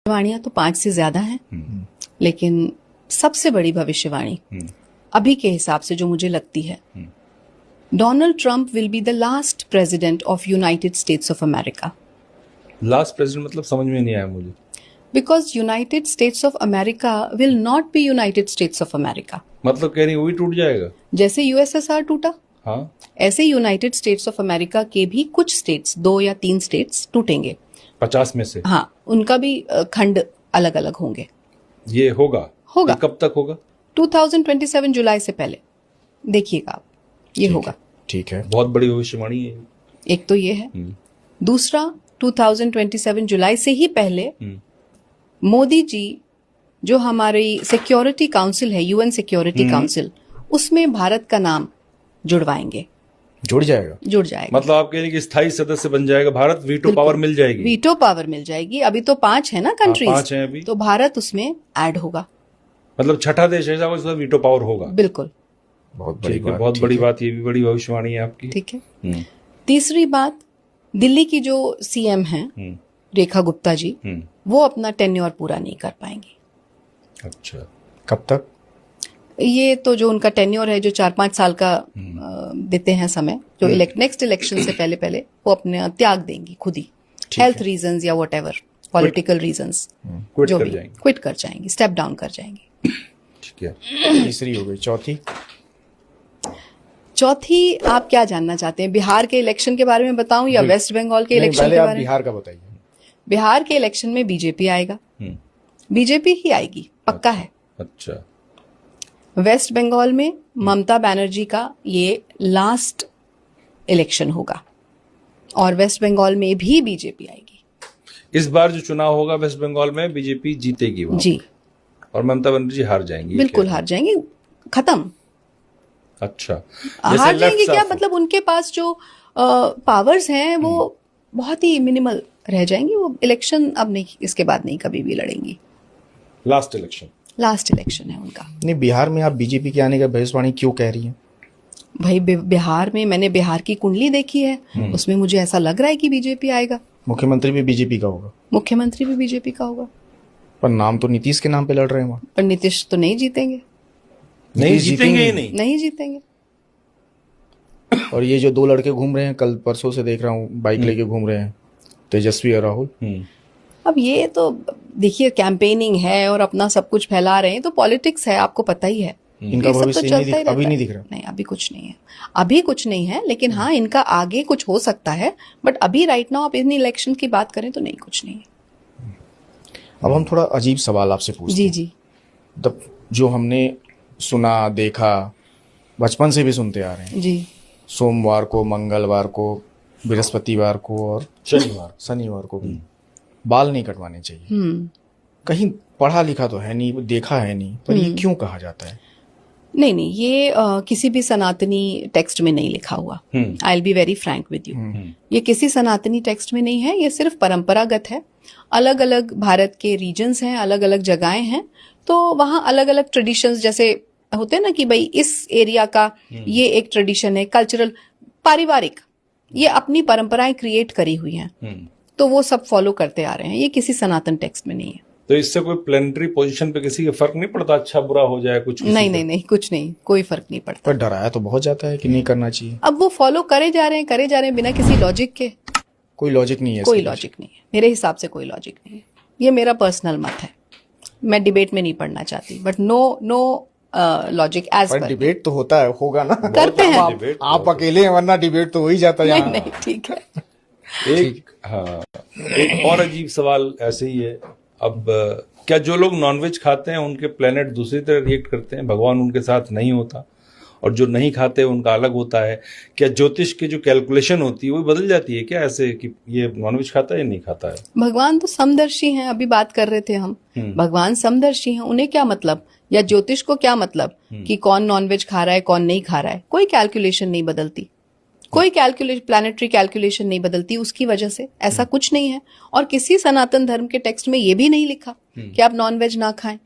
भविष्यवाणियां तो 5 से ज्यादा हैं, लेकिन सबसे बड़ी भविष्यवाणी अभी के हिसाब से जो मुझे लगती है, Donald Trump will be the last president of United states of America. Last president मतलब समझ में नहीं आया मुझे। Because United states of America will not be united states of America. मतलब कह रही वो भी टूट जाएगा, जैसे यूएसएसआर टूटा, हाँ, ऐसे यूनाइटेड स्टेट्स ऑफ अमेरिका के भी कुछ स्टेट्स, 2 या 3 स्टेट्स टूटेंगे 50 में से। हाँ, उनका भी खंड अलग अलग होंगे। ये होगा। होगा। ये कब तक होगा? 2027 जुलाई से पहले देखिएगा आप, ये होगा। ठीक है, बहुत बड़ी भविष्यवाणी है। एक तो ये है। दूसरा, 2027 जुलाई से ही पहले मोदी जी जो हमारी सिक्योरिटी काउंसिल है, यूएन सिक्योरिटी काउंसिल, उसमें भारत का नाम जुड़वाएंगे। जुड़ जाएगा। जुड़ जाएगा। मतलब आप कह रहे हैं कि स्थायी सदस्य बन जाएगा भारत, वीटो पावर मिल जाएगी। वीटो पावर मिल जाएगी। अभी तो 5 है ना कंट्रीज, 5 हैं अभी, तो भारत उसमें ऐड होगा। मतलब छठा देश है उसका वीटो पावर होगा। बिल्कुल, बहुत बड़ी बात। बहुत बड़ी बात, ये भी बड़ी भविष्यवाणी है आपकी। ठीक है। तीसरी बात, दिल्ली की जो सीएम हैं रेखा गुप्ता जी, वो अपना टेन्योर पूरा नहीं कर पाएंगी। अच्छा, कब तक? ये तो जो उनका टेन्योर है, जो 4-5 साल का देते हैं समय, जो नेक्स्ट इलेक्शन से पहले पहले वो अपने त्याग देंगी खुद ही, हेल्थ रीजंस या व्हाटएवर, पॉलिटिकल रीजंस, जो भी क्विट कर जाएंगी, स्टेप डाउन कर जाएंगी। ठीक है। तीसरी हो गई। चौथी आप क्या जानना चाहते हैं? बिहार के इलेक्शन के बारे में बताऊं या वेस्ट बंगाल के इलेक्शन के बारे में? बिहार का बताइए। बिहार के इलेक्शन में बीजेपी आएगा, बीजेपी ही आएगी, पक्का है। अच्छा। वेस्ट बंगाल में ममता बनर्जी का ये लास्ट इलेक्शन होगा और वेस्ट बंगाल में भी बीजेपी आएगी। इस बार जो चुनाव होगा वेस्ट बंगाल में बीजेपी जीतेगी वहां जी, और ममता बनर्जी हार जाएंगी। बिल्कुल हार जाएंगी, खत्म। अच्छा, हार जाएंगे क्या मतलब? उनके पास जो पावर्स हैं वो बहुत ही मिनिमल रह जाएंगी। वो इलेक्शन अब नहीं, इसके बाद नहीं कभी भी लड़ेंगी। लास्ट इलेक्शन है उनका। नहीं, बिहार में आप बीजेपी के आने का भविष्यवाणी क्यों कह रही हैं? भाई बिहार में मैंने बिहार की कुंडली देखी है, उसमें मुझे ऐसा लग रहा है कि बीजेपी आएगा। मुख्यमंत्री भी बीजेपी का होगा। मुख्यमंत्री भी बीजेपी का होगा। पर नाम तो नीतीश के नाम पे लड़ रहे हैं वहां। पर नीतीश तो नहीं जीतेंगे। नहीं जीतेंगे, नहीं जीतेंगे। और ये जो 2 लड़के घूम रहे हैं, कल परसों से देख रहा हूँ बाइक लेके घूम रहे हैं, तेजस्वी और राहुल। अब ये तो देखिए, कैंपेनिंग है और अपना सब कुछ फैला रहे हैं, तो पॉलिटिक्स है, आपको पता ही है। इनका भविष्य अभी नहीं दिख रहा। नहीं, अभी कुछ नहीं है, अभी कुछ नहीं है। लेकिन हाँ, इनका आगे कुछ हो सकता है, बट अभी राइट नाउ आप इन इलेक्शन की बात करें तो नहीं, कुछ नहीं है। अब हम थोड़ा अजीब सवाल आपसे पूछते हैं। जी। जो हमने सुना, देखा, बचपन से भी सुनते आ रहे हैं जी, सोमवार को, मंगलवार को, बृहस्पतिवार को और शनिवार को भी बाल नहीं कटवाने चाहिए। कहीं पढ़ा लिखा तो है नहीं, देखा है नहीं, पर ये क्यों कहा जाता है? नहीं, ये किसी भी सनातनी टेक्स्ट में नहीं लिखा हुआ। I will be very Frank with you, ये किसी सनातनी टेक्स्ट में नहीं है। ये सिर्फ परंपरागत है। अलग अलग भारत के रीजन्स हैं, अलग अलग जगहें हैं, तो वहाँ अलग अलग ट्रेडिशंस जैसे होते हैं ना, कि भाई इस एरिया का ये एक ट्रेडिशन है, कल्चरल, पारिवारिक, ये अपनी परंपराएं क्रिएट करी हुई हैं, तो वो सब फॉलो करते आ रहे हैं। ये किसी सनातन टेक्स्ट में नहीं है। तो इससे कोई प्लेनेटरी पोजीशन पे किसी का फर्क नहीं पड़ता? अच्छा बुरा हो जाए कुछ? नहीं, कुछ नहीं, कोई फर्क नहीं पड़ता। पर डराया तो बहुत जाता है कि नहीं करना चाहिए। अब वो फॉलो करे जा रहे हैं बिना किसी लॉजिक के। कोई लॉजिक नहीं है, कोई लॉजिक नहीं है, मेरे हिसाब से कोई लॉजिक नहीं है। ये मेरा पर्सनल मत है, मैं डिबेट में नहीं पढ़ना चाहती, but no logic as per. Debate तो होता है, होगा ना, करते हैं। आप अकेले हैं, वरना डिबेट तो हो ही जाता है। नहीं, ठीक है। एक और अजीब सवाल ऐसे ही है। अब क्या जो लोग नॉनवेज खाते हैं उनके प्लेनेट दूसरी तरह रिएक्ट करते हैं? भगवान उनके साथ नहीं होता, और जो नहीं खाते उनका अलग होता है। क्या ज्योतिष की जो कैलकुलेशन होती है वो बदल जाती है क्या ऐसे, कि ये नॉनवेज खाता है या नहीं खाता है? भगवान तो समदर्शी हैं, अभी बात कर रहे थे हम। भगवान समदर्शी हैं, उन्हें क्या मतलब, या ज्योतिष को क्या मतलब कि कौन नॉनवेज खा रहा है, कौन नहीं खा रहा है? कोई कैलकुलेशन नहीं बदलती, कोई प्लैनेटरी कैलकुलेशन नहीं बदलती उसकी वजह से। ऐसा कुछ नहीं है। और किसी सनातन धर्म के टेक्स्ट में ये भी नहीं लिखा कि आप नॉनवेज ना खाएं।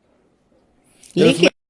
लेकिन